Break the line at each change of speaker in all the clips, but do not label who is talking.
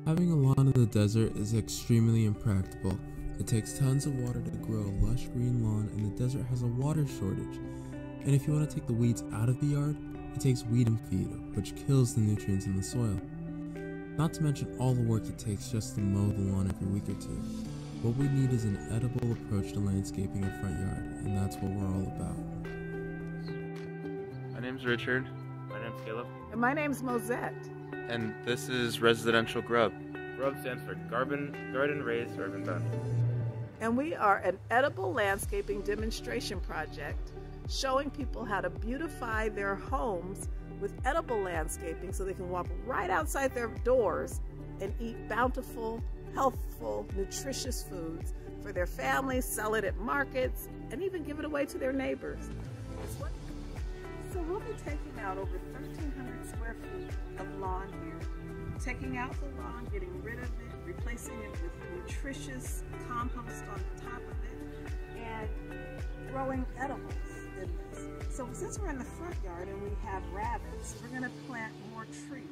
Having a lawn in the desert is extremely impractical. It takes tons of water to grow a lush green lawn, and the desert has a water shortage. And if you want to take the weeds out of the yard, it takes weed and feed, which kills the nutrients in the soil. Not to mention all the work it takes just to mow the lawn every week or two. What we need is an edible approach to landscaping a front yard, and that's what we're all about.
My name's Richard.
My name's Caleb.
And my name's Mosette.
And this is Residential GRuB.
GRuB stands for Garden Raised Urban Boundary.
And we are an edible landscaping demonstration project showing people how to beautify their homes with edible landscaping so they can walk right outside their doors and eat bountiful, healthful, nutritious foods for their families, sell it at markets, and even give it away to their neighbors. So we'll be taking out over 1,300 square feet of lawn here. Taking out the lawn, getting rid of it, replacing it with nutritious compost on the top of it, and growing edibles in this. So since we're in the front yard and we have rabbits, we're going to plant more trees.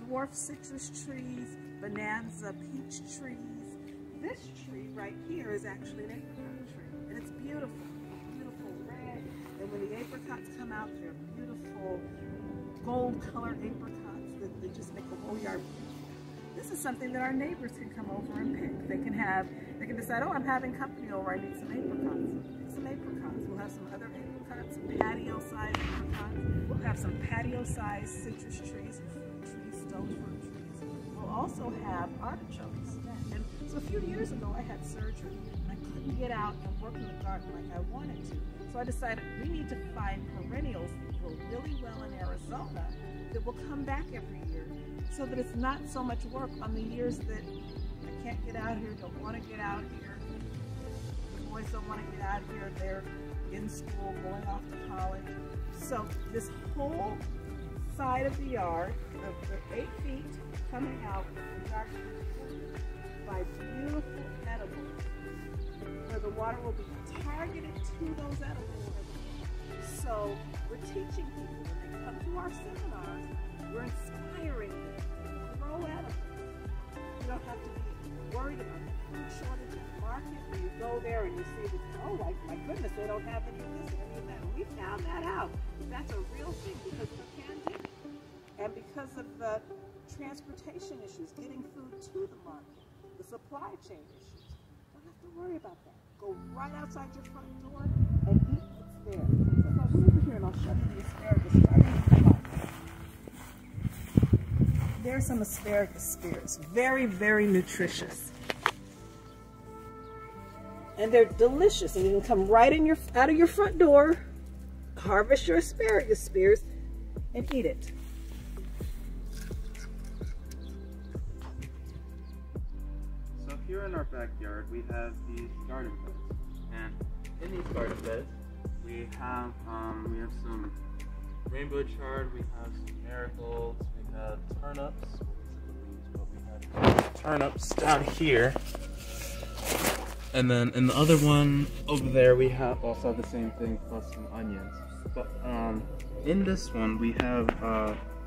Dwarf citrus trees, bonanza peach trees. This tree right here is actually an apricot tree, and it's beautiful. Beautiful red, and when the apricots come out, they're beautiful gold-colored apricots that just make the whole yard beautiful. This is something that our neighbors can come over and pick. They can decide, oh, I'm having company over, I need some apricots. Pick some apricots. We'll have some other apricots, some patio-sized apricots. We'll have some patio-sized citrus trees, fruit trees, stone fruit trees. We'll also have artichokes. And so a few years ago, I had surgery, and I couldn't get out and work in the garden like I wanted to. So I decided we need to find perennials that grow really well in Arizona that will come back every year so that it's not so much work on the years that I can't get out here, don't want to get out here. The boys don't want to get out here, they're in school, going off to college. So this whole side of the yard, the 8 feet coming out by beautiful edibles, where the water will be targeted to those edibles. So we're teaching people when they come to our seminars, we're inspiring them to grow edibles. You don't have to be worried about the food shortage in the market where you go there and you see that, oh my goodness, they don't have any of this and any of that. And we found that out. That's a real thing because of the pandemic and because of the transportation issues, getting food to the market, the supply chain issues. Don't have to worry about that. Go right outside your front door and eat what's there. So if I move over here and I'll show you the asparagus starting with the box. There's some asparagus spears. Very, very nutritious. And they're delicious. And you can come right in out of your front door, harvest your asparagus spears, and eat it.
So here in our backyard, we have these garden beds, and in these garden beds, we have some rainbow chard, we have some marigolds, we have turnips, but we have turnips down here, and then in the other one over there, we have also the same thing plus some onions. But in this one, we have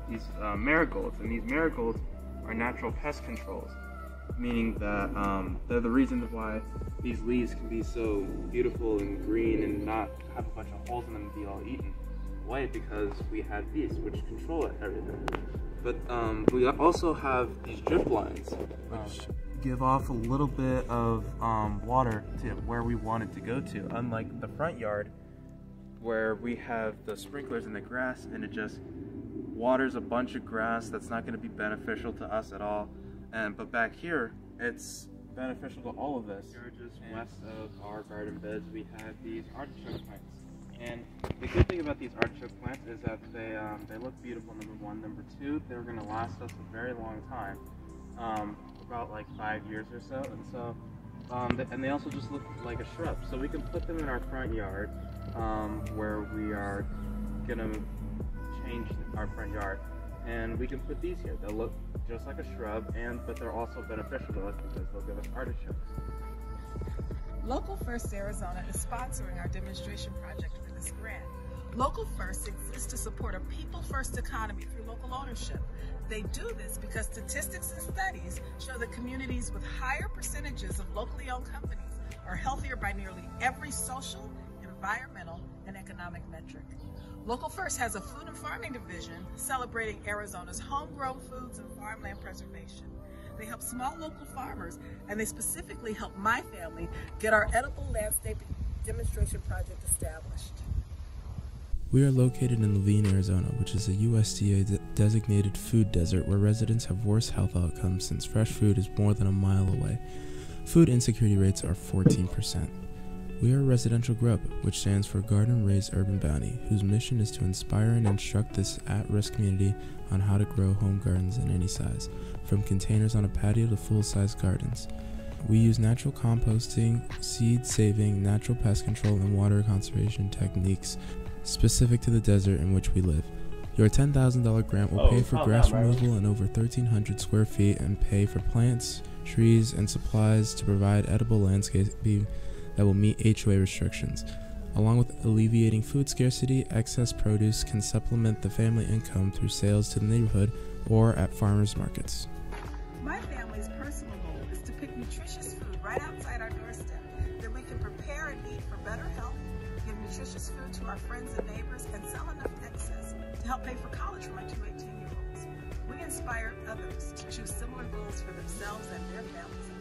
these marigolds, and these marigolds are natural pest controls. Meaning that they're the reason why these leaves can be so beautiful and green and not have a bunch of holes in them and be all eaten away, because we have these which control everything. But we also have these drip lines which give off a little bit of water to where we want it to go to, unlike the front yard where we have the sprinklers in the grass and it just waters a bunch of grass that's not going to be beneficial to us at all. But back here, it's beneficial to all of us. Here, just west of our garden beds, we have these artichoke plants. And the good thing about these artichoke plants is that they look beautiful, number one. Number two, they're going to last us a very long time, about like 5 years or so. And so, and they also just look like a shrub. So we can put them in our front yard, where we are going to change our front yard. And we can put these here. They'll look just like a shrub, but they're also beneficial to us because they'll give us artichokes.
Local First Arizona is sponsoring our demonstration project for this grant. Local First exists to support a people-first economy through local ownership. They do this because statistics and studies show that communities with higher percentages of locally owned companies are healthier by nearly every social, environmental, and economic metric. Local First has a food and farming division celebrating Arizona's homegrown foods and farmland preservation. They help small local farmers, and they specifically help my family get our edible landscaping demonstration project established.
We are located in Levine, Arizona, which is a USDA designated food desert where residents have worse health outcomes since fresh food is more than a mile away. Food insecurity rates are 14%. We are a residential GRuB, which stands for Garden Raised Urban Bounty, whose mission is to inspire and instruct this at-risk community on how to grow home gardens in any size, from containers on a patio to full-size gardens. We use natural composting, seed saving, natural pest control, and water conservation techniques specific to the desert in which we live. Your $10,000 grant will pay for grass removal in over 1,300 square feet and pay for plants, trees, and supplies to provide edible landscaping that will meet HOA restrictions. Along with alleviating food scarcity, excess produce can supplement the family income through sales to the neighborhood or at farmers markets.
My family's personal goal is to pick nutritious food right outside our doorstep that we can prepare and eat for better health, give nutritious food to our friends and neighbors, and sell enough excess to help pay for college for my two 18-year-olds. We inspire others to choose similar goals for themselves and their families.